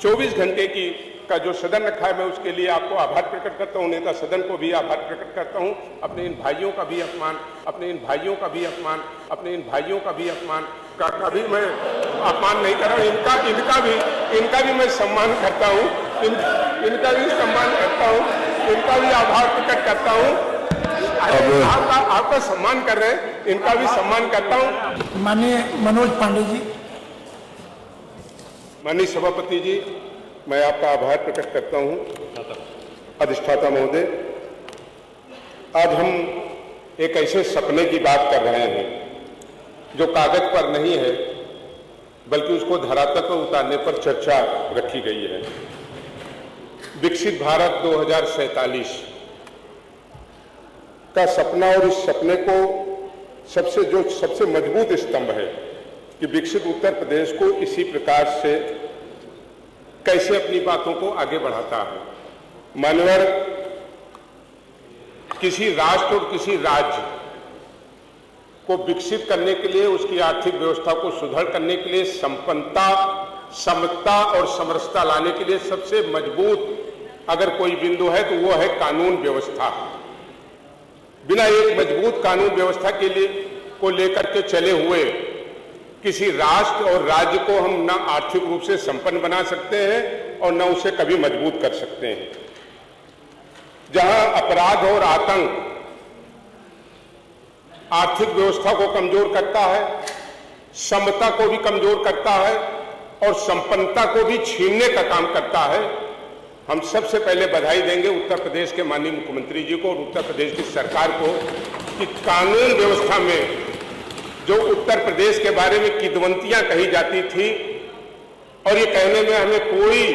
24 घंटे का जो सदन रखा है, मैं उसके लिए आपको आभार प्रकट करता हूँ। नेता सदन को भी आभार प्रकट करता हूँ। अपने इन भाइयों का भी अपमान का भी मैं अपमान नहीं कर रहा हूँ। इनका भी मैं सम्मान करता हूँ। इनका भी सम्मान करता हूँ, इनका भी आभार प्रकट करता हूँ। आपका सम्मान कर रहे हैं, इनका भी सम्मान करता हूँ। माननीय मनोज पांडे जी। माननीय सभापति जी, मैं आपका आभार प्रकट करता हूं। अधिष्ठाता महोदय, आज हम एक ऐसे सपने की बात कर रहे हैं जो कागज पर नहीं है, बल्कि उसको धरातल पर उतारने पर चर्चा रखी गई है। विकसित भारत 2047 का सपना, और इस सपने को सबसे मजबूत स्तंभ है कि विकसित उत्तर प्रदेश को इसी प्रकार से कैसे अपनी बातों को आगे बढ़ाता है। मानवर किसी राष्ट्र और किसी राज्य को विकसित करने के लिए, उसकी आर्थिक व्यवस्था को सुदृढ़ करने के लिए, संपन्नता, समता और समरसता लाने के लिए सबसे मजबूत अगर कोई बिंदु है तो वो है कानून व्यवस्था। बिना एक मजबूत कानून व्यवस्था को लेकर के चले हुए किसी राष्ट्र और राज्य को हम न आर्थिक रूप से संपन्न बना सकते हैं और न उसे कभी मजबूत कर सकते हैं। जहां अपराध और आतंक आर्थिक व्यवस्था को कमजोर करता है, समता को भी कमजोर करता है और संपन्नता को भी छीनने का काम करता है, हम सबसे पहले बधाई देंगे उत्तर प्रदेश के माननीय मुख्यमंत्री जी को और उत्तर प्रदेश की सरकार को कि कानून व्यवस्था में जो उत्तर प्रदेश के बारे में किदवंतियां कही जाती थी, और ये कहने में हमें कोई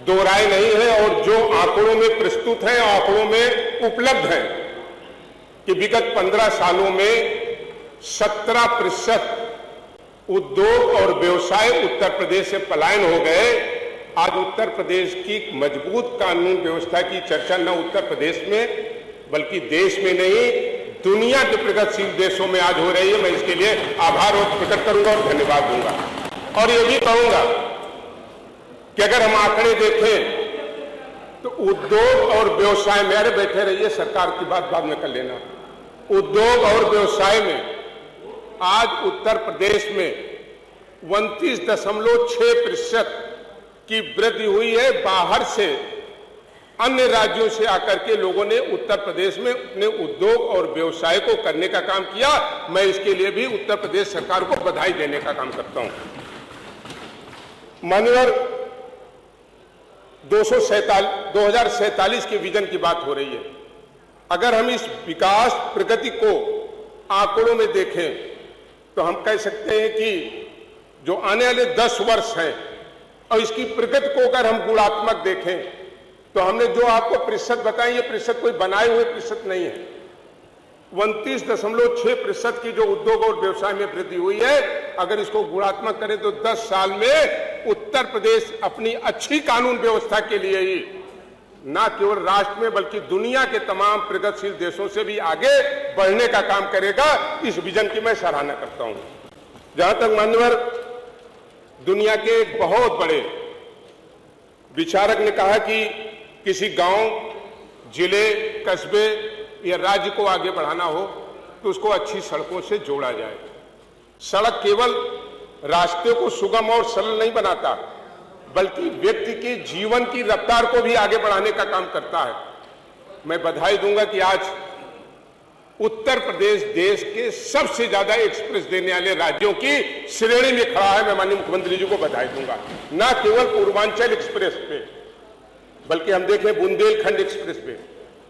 दो राय नहीं है, और जो आंकड़ों में प्रस्तुत है, आंकड़ों में उपलब्ध है कि विगत 15 सालों में 17% उद्योग और व्यवसाय उत्तर प्रदेश से पलायन हो गए। आज उत्तर प्रदेश की मजबूत कानून व्यवस्था की चर्चा न उत्तर प्रदेश में बल्कि देश में नहीं, दुनिया के प्रगतिशील देशों में आज हो रही है। मैं इसके लिए आभार प्रकट करूंगा और धन्यवाद दूंगा। और ये भी कहूंगा कि अगर हम आंकड़े देखें तो उद्योग और व्यवसाय में, अरे बैठे रहिए, सरकार की बात बाद में कर लेना। उद्योग और व्यवसाय में आज उत्तर प्रदेश में 29.6% की वृद्धि हुई है। बाहर से अन्य राज्यों से आकर के लोगों ने उत्तर प्रदेश में अपने उद्योग और व्यवसाय को करने का काम किया। मैं इसके लिए भी उत्तर प्रदेश सरकार को बधाई देने का काम करता हूं। माननीय 2047 के विजन की बात हो रही है। अगर हम इस विकास प्रगति को आंकड़ों में देखें तो हम कह सकते हैं कि जो आने वाले 10 वर्ष हैं और इसकी प्रगति को अगर हम गुणात्मक देखें तो हमने जो आपको प्रतिशत बताए, ये प्रतिशत कोई बनाए हुए प्रतिशत नहीं है। 29.6% की जो उद्योग और व्यवसाय में वृद्धि हुई है, अगर इसको गुणात्मक करें तो 10 साल में उत्तर प्रदेश अपनी अच्छी कानून व्यवस्था के लिए ही न केवल राष्ट्र में बल्कि दुनिया के तमाम प्रगतिशील देशों से भी आगे बढ़ने का काम करेगा। इस विजन की मैं सराहना करता हूं। जहां तक मान्यवर दुनिया के एक बहुत बड़े विचारक ने कहा कि किसी गांव, जिले, कस्बे या राज्य को आगे बढ़ाना हो तो उसको अच्छी सड़कों से जोड़ा जाए। सड़क केवल रास्ते को सुगम और सरल नहीं बनाता, बल्कि व्यक्ति के जीवन की रफ्तार को भी आगे बढ़ाने का काम करता है। मैं बधाई दूंगा कि आज उत्तर प्रदेश देश के सबसे ज्यादा एक्सप्रेस देने वाले राज्यों की श्रेणी में खड़ा है। मैं माननीय मुख्यमंत्री जी को बधाई दूंगा। न केवल पूर्वांचल एक्सप्रेस पे, बल्कि हम देखें बुंदेलखंड एक्सप्रेस वे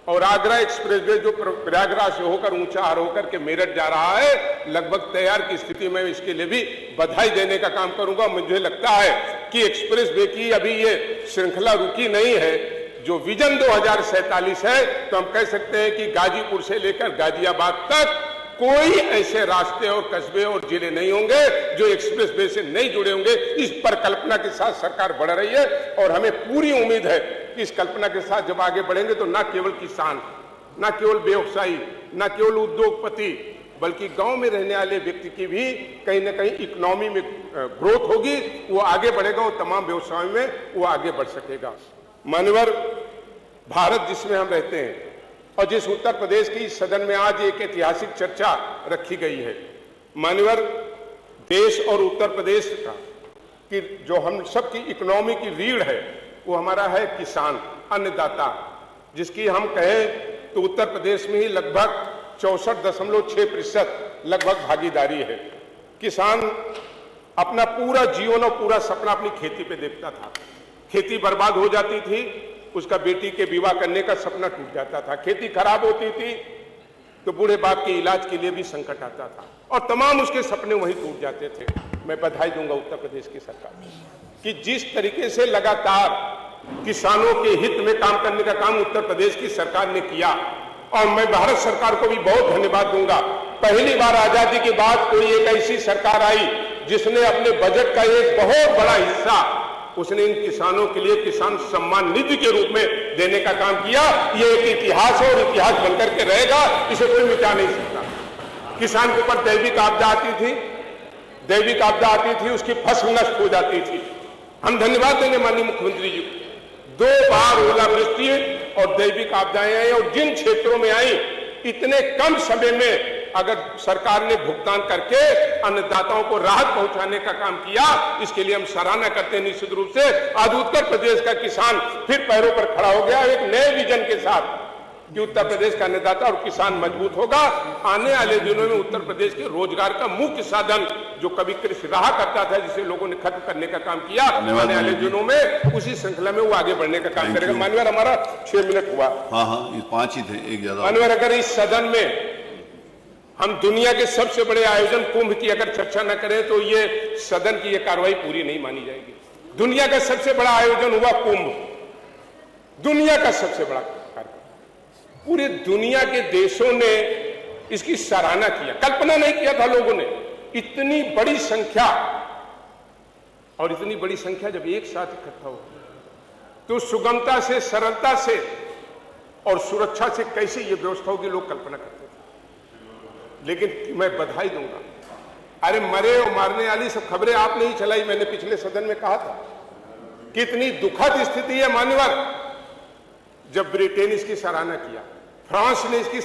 और आगरा एक्सप्रेस वे जो प्रयागराज से होकर ऊंचाहार होकर के मेरठ जा रहा है, लगभग तैयार की स्थिति में। इसके लिए भी बधाई देने का काम करूंगा। मुझे लगता है कि एक्सप्रेस वे की अभी ये श्रृंखला रुकी नहीं है। जो विजन 2047 है तो हम कह सकते हैं कि गाजीपुर से लेकर गाजियाबाद तक कोई ऐसे रास्ते और कस्बे और जिले नहीं होंगे जो एक्सप्रेस वे से नहीं जुड़े होंगे। इस परिकल्पना के साथ सरकार बढ़ रही है और हमें पूरी उम्मीद है कि इस कल्पना के साथ जब आगे बढ़ेंगे तो न केवल किसान, न केवल व्यवसायी, न केवल उद्योगपति, बल्कि गांव में रहने वाले व्यक्ति की भी कहीं ना कहीं इकोनॉमी में ग्रोथ होगी, वो आगे बढ़ेगा और तमाम व्यवसायों में वो आगे बढ़ सकेगा। मान्यवर, भारत जिसमें हम रहते हैं और जिस उत्तर प्रदेश की सदन में आज एक ऐतिहासिक चर्चा रखी गई है, मान्यवर, देश और उत्तर प्रदेश का कि जो हम सबकी इकोनॉमी की रीढ़ है वो हमारा है किसान, अन्नदाता, जिसकी हम कहें तो उत्तर प्रदेश में ही लगभग 64.6% लगभग भागीदारी है। किसान अपना पूरा जीवन और पूरा सपना अपनी खेती पे देखता था। खेती बर्बाद हो जाती थी, उसका बेटी के विवाह करने का सपना टूट जाता था। खेती खराब होती थी तो बूढ़े बाप के इलाज के लिए भी संकट आता था और तमाम उसके सपने वहीं टूट जाते थे। मैं बधाई दूंगा उत्तर प्रदेश की सरकार कि जिस तरीके से लगातार किसानों के हित में काम करने का काम उत्तर प्रदेश की सरकार ने किया, और मैं भारत सरकार को भी बहुत धन्यवाद दूंगा। पहली बार आजादी के बाद कोई एक ऐसी सरकार आई जिसने अपने बजट का एक बहुत बड़ा हिस्सा उसने इन किसानों के लिए किसान सम्मान निधि के रूप में देने का काम किया। ये एक इतिहास है और इतिहास बनकर के रहेगा, इसे कोई मिटा नहीं सकता। किसान के ऊपर दैविक आपदा आती थी, उसकी फसल नष्ट हो जाती थी। हम धन्यवाद देंगे माननीय मुख्यमंत्री जी को, 2 बार ओलावृष्टि और दैविक आपदाएं आई और जिन क्षेत्रों में आई इतने कम समय में अगर सरकार ने भुगतान करके अन्नदाताओं को राहत पहुंचाने का काम किया, इसके लिए हम सराहना करते हैं। निश्चित रूप से आज उत्तर प्रदेश का किसान फिर पैरों पर खड़ा हो गया एक नए विजन के साथ कि उत्तर प्रदेश का अन्नदाता और किसान मजबूत होगा। आने वाले दिनों में उत्तर प्रदेश के रोजगार का मुख्य साधन जो कभी कृषि रहा करता था, जिसे लोगों ने खत्म करने का काम किया, आने वाले दिनों में उसी श्रृंखला में वो आगे बढ़ने का काम करेगा। माननीय, हमारा 6 मिनट हुआ। हाँ, 5 ही थे, एक ज्यादा। माननीय, अगर इस सदन में हम दुनिया के सबसे बड़े आयोजन कुंभ की अगर चर्चा न करें तो ये सदन की ये कार्रवाई पूरी नहीं मानी जाएगी। दुनिया का सबसे बड़ा आयोजन हुआ कुंभ, दुनिया का सबसे बड़ा कार्यक्रम। पूरी दुनिया के देशों ने इसकी सराहना किया, कल्पना नहीं किया था लोगों ने इतनी बड़ी संख्या, और इतनी बड़ी संख्या जब एक साथ इकट्ठा हो तो सुगमता से, सरलता से और सुरक्षा से कैसे ये व्यवस्था होगी लोग कल्पना करते थे। लेकिन मैं बधाई दूंगा, अरे मरे और मारने वाली सब खबरें आपने ही चलाई। मैंने पिछले सदन में कहा था कितनी दुखद स्थिति है मान्यवर, जब ब्रिटेन इसकी सराहना किया, फ्रांस ने इसकी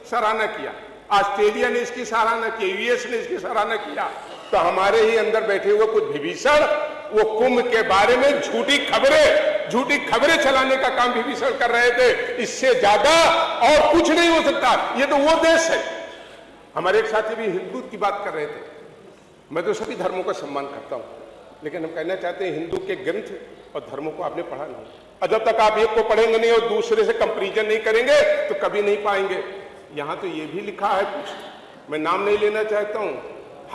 सराहना किया, ऑस्ट्रेलिया ने इसकी सराहना की, यूएस ने इसकी सराहना किया, तो हमारे ही अंदर बैठे हुए कुछ विभीषण वो कुंभ के बारे में झूठी खबरें चलाने का काम विभीषण कर रहे थे। इससे ज्यादा और कुछ नहीं हो सकता। ये तो वो देश है। हमारे एक साथी भी हिंदू की बात कर रहे थे। मैं तो सभी धर्मों का सम्मान करता हूं, लेकिन हम कहना चाहते हैं हिंदू के ग्रंथ और धर्मों को आपने पढ़ा नहीं, और जब तक आप एक को पढ़ेंगे नहीं और दूसरे से कंपैरिजन नहीं करेंगे तो कभी नहीं पाएंगे। यहां तो ये भी लिखा है कुछ, मैं नाम नहीं लेना चाहता हूं,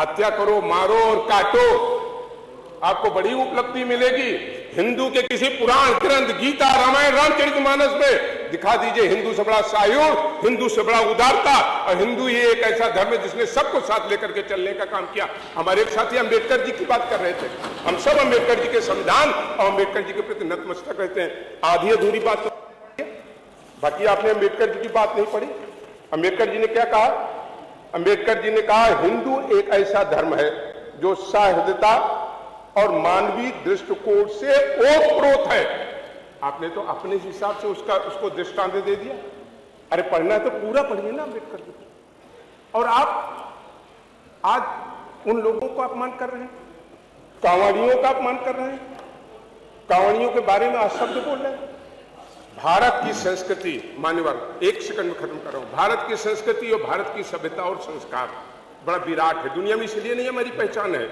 हत्या करो, मारो और काटो, आपको बड़ी उपलब्धि मिलेगी। हिंदू के किसी पुराण ग्रंथ, गीता, रामायण, रामचरितमानस में दिखा दीजिए हिंदू से बड़ा सायुर, हिंदू से बड़ा उदारता, और हिंदू ये एक ऐसा धर्म है जिसने सबको साथ लेकर के चलने का काम किया। हमारे एक साथी अम्बेडकर जी की बात कर रहे थे। हम सब अम्बेडकर जी के संविधान और अम्बेडकर जी के प्रति नतमस्तक रहते हैं। आधी अधूरी बात तो बाकी आपने अम्बेडकर जी की बात नहीं पढ़ी। अम्बेडकर जी ने क्या कहा? अम्बेडकर जी ने कहा हिंदू एक ऐसा धर्म है जो सहृदयता और मानवीय दृष्टिकोण से ओतप्रोत है। आपने तो अपने हिसाब से उसको दृष्टांत दे दिया। अरे पढ़ना तो पूरा पढ़िए ना अम्बेडकर जी। और आप आज उन लोगों को अपमान कर रहे हैं, कांवड़ियों का अपमान कर रहे हैं, कांवड़ियों के बारे में अशब्द बोल रहे हैं। भारत की संस्कृति, मान्यवर एक सेकंड में खत्म कर रहा हूं, भारत की संस्कृति और भारत की सभ्यता और संस्कार बड़ा विराट है दुनिया में। इसलिए नहीं हमारी पहचान है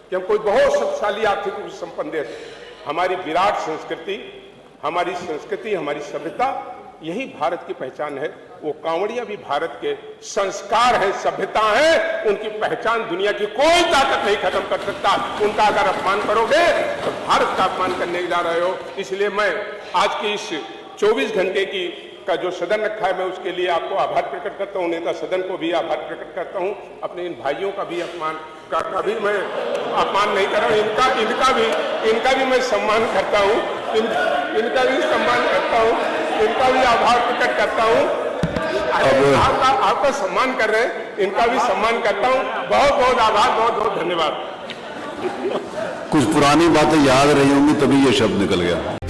कि हम कोई बहुत शक्तिशाली आर्थिक रूप से संपन्न देश। हमारी विराट संस्कृति, हमारी सभ्यता, यही भारत की पहचान है। वो कांवड़िया भी भारत के संस्कार है, सभ्यता है, उनकी पहचान दुनिया की कोई ताकत नहीं खत्म कर सकता। उनका अगर अपमान करोगे तो भारत का अपमान करने जा रहे हो। इसलिए मैं आज की इस 24 घंटे का जो सदन रखा है, मैं उसके लिए आपको आभार प्रकट करता हूं, नेता सदन को भी आभार प्रकट करता हूं, अपने इन भाइयों का भी अपमान कभी मैं अपमान नहीं कर रहा हूं, इनका भी मैं सम्मान करता हूं, इनका भी सम्मान करता हूं, इनका भी आभार प्रकट करता हूं। आपका सम्मान कर रहे हैं इनका भी सम्मान करता हूं। बहुत बहुत आभार, बहुत बहुत धन्यवाद। कुछ पुरानी बातें याद रही होंगी तभी ये शब्द निकल गया।